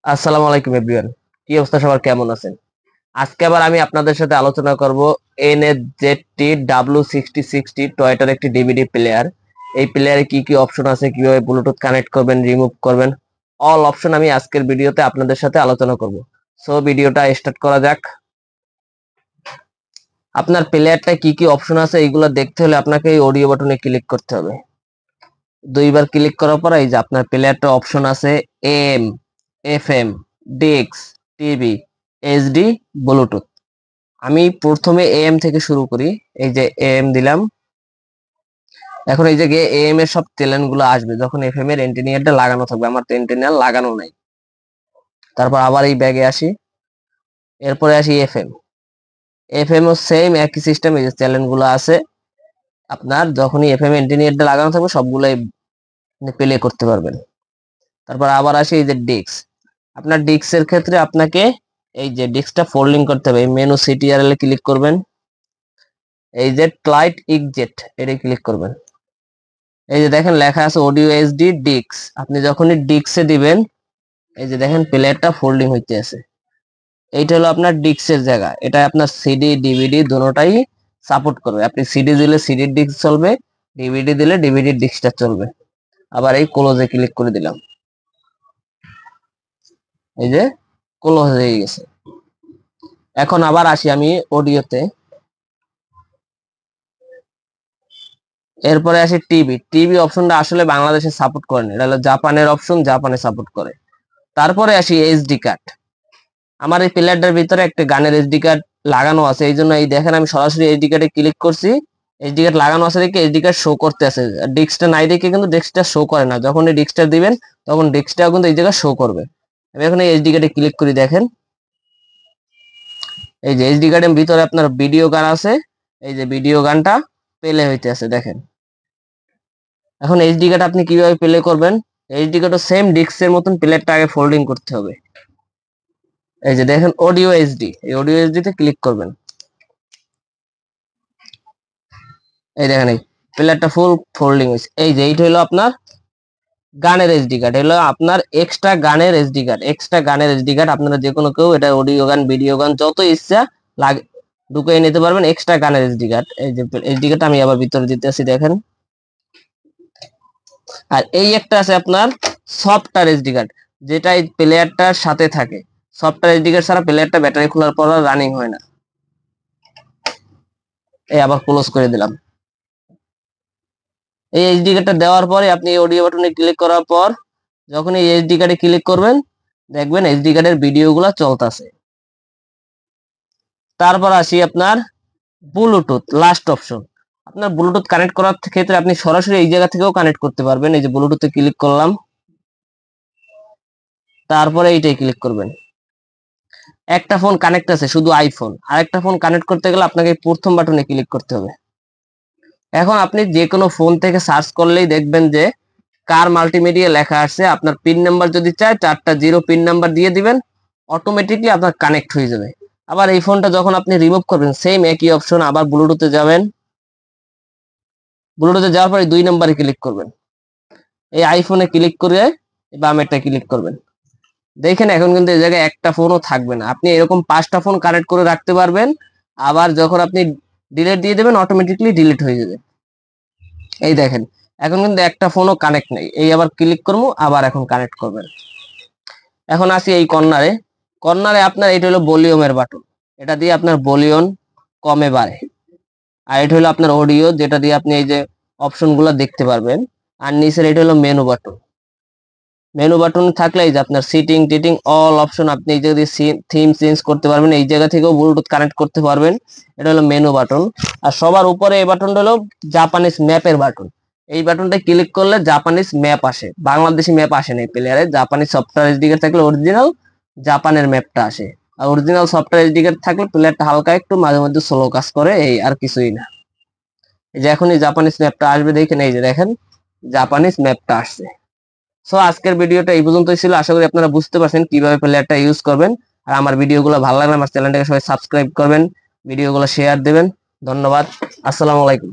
আসসালামু আলাইকুম এভরিওয়ান। কি অবস্থা, সবার কেমন আছেন? আজকে আবার আমি আপনাদের সাথে আলোচনা করব NHZT W6060 টয়োটার একটি ডিভিডি প্লেয়ার। এই প্লেয়ারে কি কি অপশন আছে, কিভাবে ব্লুটুথ কানেক্ট করবেন, রিমুভ করবেন, অল অপশন আমি আজকের ভিডিওতে আপনাদের সাথে আলোচনা করব। সো ভিডিওটা স্টার্ট করা যাক। আপনার প্লেয়ারটা কি কি অপশন আছে এইগুলো দেখতে হলে আপনাকে এই অডিও বাটনে ক্লিক করতে হবে। দুইবার ক্লিক করার পর এই যে আপনার প্লেয়ারটা অপশন আছে AM, FM, ডিক্স, টিভি, এইচডি, ব্লুটুথ। আমি প্রথমে AM থেকে শুরু করি। এই যে AM দিলাম। এখন এই যে AM এর সব চ্যানেল গুলো আসবে যখন FM এর এন্টিনিয়ারটা লাগানো থাকবে। আমার তো এন্টিনিয়ার লাগানো নাই। তারপর আবার এই ব্যাগে আসি, এরপরে আসি FM ও সেম একই সিস্টেম। এই যে চ্যানেল গুলো আছে, আপনার যখনই FM এন্টিনিয়ারটা লাগানো থাকবে সবগুলাই প্লে করতে পারবেন। তারপর আবার আসি এই যে ডিক্স। আপনার ডিক্সের ক্ষেত্রে আপনাকে এই যে ডিস্কটা ফোল্ডিং করতে হবে। মেনু সিটিআরএল এ ক্লিক করবেন, এই যে ক্লাইট ইকজেট এটা ক্লিক করবেন। এই যে দেখেন লেখা আছে অডিও এসডি ডিক্স। আপনি যখনই ডিক্সে দিবেন এই যে দেখেন প্লেয়ারটা ফোল্ডিং হইতে আছে। এইটা হলো আপনার ডিক্সের জায়গা। এটা আপনার সিডি ডিভিডি দুটোটাই সাপোর্ট করবে। আপনি সিডি দিলে সিডির ডিস্ক চলবে, ডিভিডি দিলে ডিভিডির ডিস্কটা চলবে। আবার এই ক্লোজে ক্লিক করে দিলাম, এই যে ক্লোজ হয়ে গেছে। এখন আবার আসি আমি অডিওতে। এরপরে আসি টিভি অপশনটা আসলে বাংলাদেশে সাপোর্ট করে না, এটা হলো জাপানের অপশন, জাপানে সাপোর্ট করে। তারপরে আসি এইচডি কার্ড। আমার এই প্লেয়ারটার ভিতরে একটা গানের এইচডি কার্ড লাগানো আছে, এই জন্য এই দেখেন আমি সরাসরি এইচডি কার্ডে ক্লিক করছি। এইচডি কার্ড লাগানো আছে দেখে এইচডি কার্ড শো করতে আছে। ডিস্কটা নাই দেখে কিন্তু ডিস্কটা শো করে না। যখন এই ডিস্কটা দিবেন তখন ডিস্কটাও কিন্তু এই জায়গায় শো করবে। আমি এখন এই এইচডি কার্ডে ক্লিক করি, দেখেন এই যে এইচডি কার্ডের ভিতরে আপনার ভিডিও গান আছে। এই যে ভিডিও গানটা প্লে হইতে আছে দেখেন। এখন এইচডি কার্ড আপনি কিভাবে প্লে করবেন? এইচডি কার্ডও সেম ডিস্কের মতন প্লেয়ারটা আগে ফোল্ডিং করতে হবে। এই যে দেখেন অডিও এইচডি, এই অডিও এইচডি তে ক্লিক করবেন। এই দেখেন এই প্লেয়ারটা ফুল ফোল্ডিং হয়েছে। এই যে এইটা হলো আপনার গানের এইচডি কার্ড, হলো আপনার এক্সট্রা গানের এইচডি কার্ড। এক্সট্রা গানের এইচডি কার্ড আপনারা যে কোনো কেউ এটা অডিও গান ভিডিও গান যত ইচ্ছা লাগে ঢুকিয়ে নিতে পারবেন। এক্সট্রা গানের এইচডি কার্ড, এই যে এইচডি কার্ডটা আমি আবার ভিতরে দিতে আসি দেখেন। আর এই একটা আছে আপনার সফটওয়্যার এইচডি কার্ড, যেটা এই প্লেয়ারটার সাথে থাকে। সফটওয়্যার এইচডি কার্ড ছাড়া প্লেয়ারটা ব্যাটারি খোলার পর রানিং হয় না। এই আবার ক্লোজ করে দিলাম। এই এইচডি কার্ডটা দেওয়ার পরে আপনি অডিও বাটনে ক্লিক করার পর যখন এই এইচডি কার্ডে ক্লিক করবেন দেখবেন এইচডি কার্ডের ভিডিওগুলো চলতেছে। তারপর আসি আপনার ব্লুটুথ, লাস্ট অপশন। আপনার ব্লুটুথ কানেক্ট করার ক্ষেত্রে আপনি সরাসরি এই জায়গা থেকেও কানেক্ট করতে পারবেন। এই যে ব্লুটুথে ক্লিক করলাম, তারপরে এইটাই ক্লিক করবেন। একটা ফোন কানেক্ট আছে শুধু আইফোন, আর একটা ফোন কানেক্ট করতে গেলে আপনাকে প্রথম বাটনে ক্লিক করতে হবে। এখন আপনি যে কোনো ফোন থেকে সার্চ করলেই দেখবেন যে কার মাল্টিমিডিয়া লেখা আসছে। আপনার পিন নাম্বার যদি চায় 4টা 0 পিন নাম্বার দিয়ে দিবেন, অটোমেটিকলি আপনার কানেক্ট হয়ে যাবে। আবার এই ফোনটা যখন আপনি রিমুভ করবেন সেম একই অপশন, আবার ব্লুটুথে যাবেন। ব্লুটুথে যাওয়ার পরে 2 নম্বরে ক্লিক করবেন। এই আইফোনে ক্লিক করে বামেরটা ক্লিক করবেন। দেখেন এখন কিন্তু এই জায়গায় একটা ফোনও থাকবে না। আপনি এরকম 5টা ফোন কানেক্ট করে রাখতে পারবেন। আবার যখন আপনি ডিলিট দিয়ে দেবেন অটোমেটিকলি ডিলিট হয়ে যাবে। এই দেখেন এখন কিন্তু একটা ফোনও কানেক্ট নেই। এই আবার ক্লিক করবো, আবার এখন কানেক্ট করবেন। এখন আসি এই কর্নারে। কর্নারে আপনার এটা হলো ভলিউমের বাটন, এটা দিয়ে আপনার ভলিউম কমে বাড়ে। আর এটা হলো আপনার অডিও, যেটা দিয়ে আপনি এই যে অপশনগুলো দেখতে পারবেন। আর নিচের এটা হলো মেনু বাটন। মেনু বাটন থাকলে এই যে আপনার সিটিং টিটিং অল অপশন, আপনি এই জায়গা দিয়ে থিম চেঞ্জ করতে পারবেন। এই জায়গা থেকেও ব্লুটুথ কানেক্ট করতে পারবেন। এটা হলো মেনু বাটন। আর সবার উপরে এই বাটনটা হলো জাপানিজ ম্যাপের বাটন। এই বাটনটা ক্লিক করলে জাপানিজ ম্যাপ আসে, বাংলাদেশি ম্যাপ আসে না এই প্লেয়ারে। জাপানিজ সফটওয়্যার এইচডি কার্ড থাকলে অরিজিনাল জাপানের ম্যাপটা আসে। আর অরিজিনাল সফটওয়্যার এইচডি কার্ড থাকলে প্লেয়ারটা হালকা একটু মাঝে মধ্যে স্লো কাজ করে, এই আর কিছুই না। এই যে এখন এই জাপানিজ ম্যাপটা আসবে দেখেন, এই যে দেখেন জাপানিজ ম্যাপটা আসছে। সো আজকের ভিডিওটা এই পর্যন্তই ছিল। আশা করি আপনারা বুঝতে পারছেন কিভাবে প্লেয়ারটা ইউজ করবেন। আর আমার ভিডিওগুলো ভালো লাগলে আমার চ্যানেলটাকে সবাই সাবস্ক্রাইব করবেন, ভিডিওগুলো শেয়ার দেবেন। ধন্যবাদ। আসসালামু আলাইকুম।